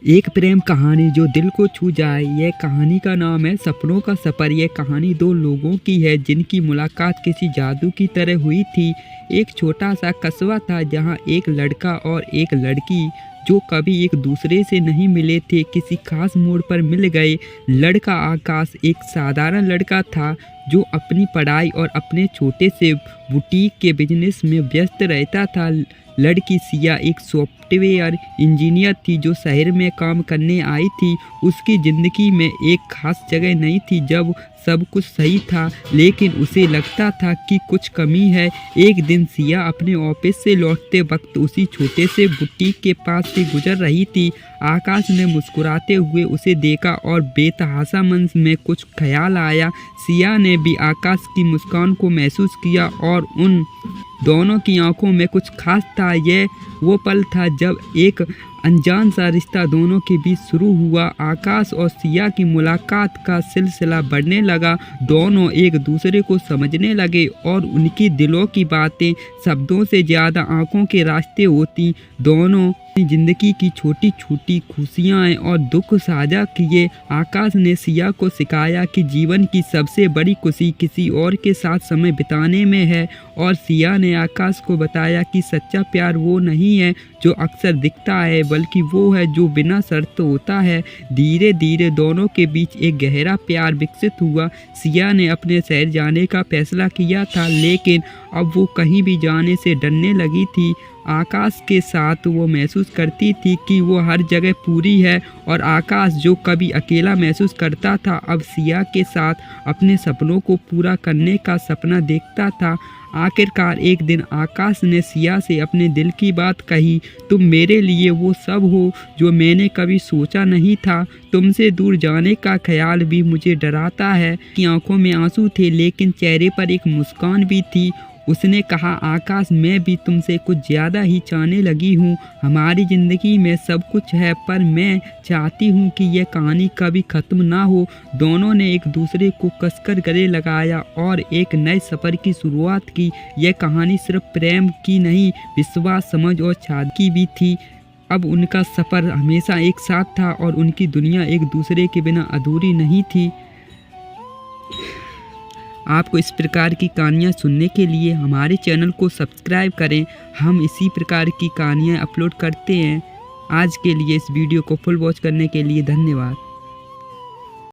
एक प्रेम कहानी जो दिल को छू जाए। यह कहानी का नाम है सपनों का सफ़र। यह कहानी दो लोगों की है जिनकी मुलाकात किसी जादू की तरह हुई थी। एक छोटा सा कस्बा था जहाँ एक लड़का और एक लड़की जो कभी एक दूसरे से नहीं मिले थे किसी खास मोड़ पर मिल गए। लड़का आकाश एक साधारण लड़का था जो अपनी पढ़ाई और अपने छोटे से बुटीक के बिजनेस में व्यस्त रहता था। लड़की सिया एक सॉफ्टवेयर इंजीनियर थी जो शहर में काम करने आई थी। उसकी ज़िंदगी में एक खास जगह नहीं थी जब सब कुछ सही था, लेकिन उसे लगता था कि कुछ कमी है। एक दिन सिया अपने ऑफिस से लौटते वक्त उसी छोटे से बुटीक के पास से गुजर रही थी। आकाश ने मुस्कुराते हुए उसे देखा और बेतहाशा मन में कुछ ख्याल आया। सिया ने भी आकाश की मुस्कान को महसूस किया और उन दोनों की आंखों में कुछ खास था। यह वो पल था जब एक अनजान सा रिश्ता दोनों के बीच शुरू हुआ। आकाश और सिया की मुलाकात का सिलसिला बढ़ने लगा। दोनों एक दूसरे को समझने लगे और उनकी दिलों की बातें शब्दों से ज़्यादा आंखों के रास्ते होती। दोनों जिंदगी की छोटी छोटी खुशियाँ और दुख साझा किए। आकाश ने सिया को सिखाया कि जीवन की सबसे बड़ी खुशी किसी और के साथ समय बिताने में है, और सिया ने आकाश को बताया कि सच्चा प्यार वो नहीं है जो अक्सर दिखता है, बल्कि वो है जो बिना शर्त होता है। धीरे धीरे दोनों के बीच एक गहरा प्यार विकसित हुआ। सिया ने अपने शहर जाने का फैसला किया था, लेकिन अब वो कहीं भी जाने से डरने लगी थी। आकाश के साथ वो महसूस करती थी कि वो हर जगह पूरी है, और आकाश जो कभी अकेला महसूस करता था अब सिया के साथ अपने सपनों को पूरा करने का सपना देखता था। आखिरकार एक दिन आकाश ने सिया से अपने दिल की बात कही, तुम मेरे लिए वो सब हो जो मैंने कभी सोचा नहीं था। तुमसे दूर जाने का ख्याल भी मुझे डराता है। कि आंखों में आंसू थे लेकिन चेहरे पर एक मुस्कान भी थी। उसने कहा, आकाश मैं भी तुमसे कुछ ज़्यादा ही चाहने लगी हूँ। हमारी ज़िंदगी में सब कुछ है, पर मैं चाहती हूँ कि यह कहानी कभी ख़त्म ना हो। दोनों ने एक दूसरे को कसकर गले लगाया और एक नए सफ़र की शुरुआत की। यह कहानी सिर्फ प्रेम की नहीं, विश्वास, समझ और शादी की भी थी। अब उनका सफ़र हमेशा एक साथ था और उनकी दुनिया एक दूसरे के बिना अधूरी नहीं थी। आपको इस प्रकार की कहानियाँ सुनने के लिए हमारे चैनल को सब्सक्राइब करें। हम इसी प्रकार की कहानियाँ अपलोड करते हैं। आज के लिए इस वीडियो को फुल वॉच करने के लिए धन्यवाद।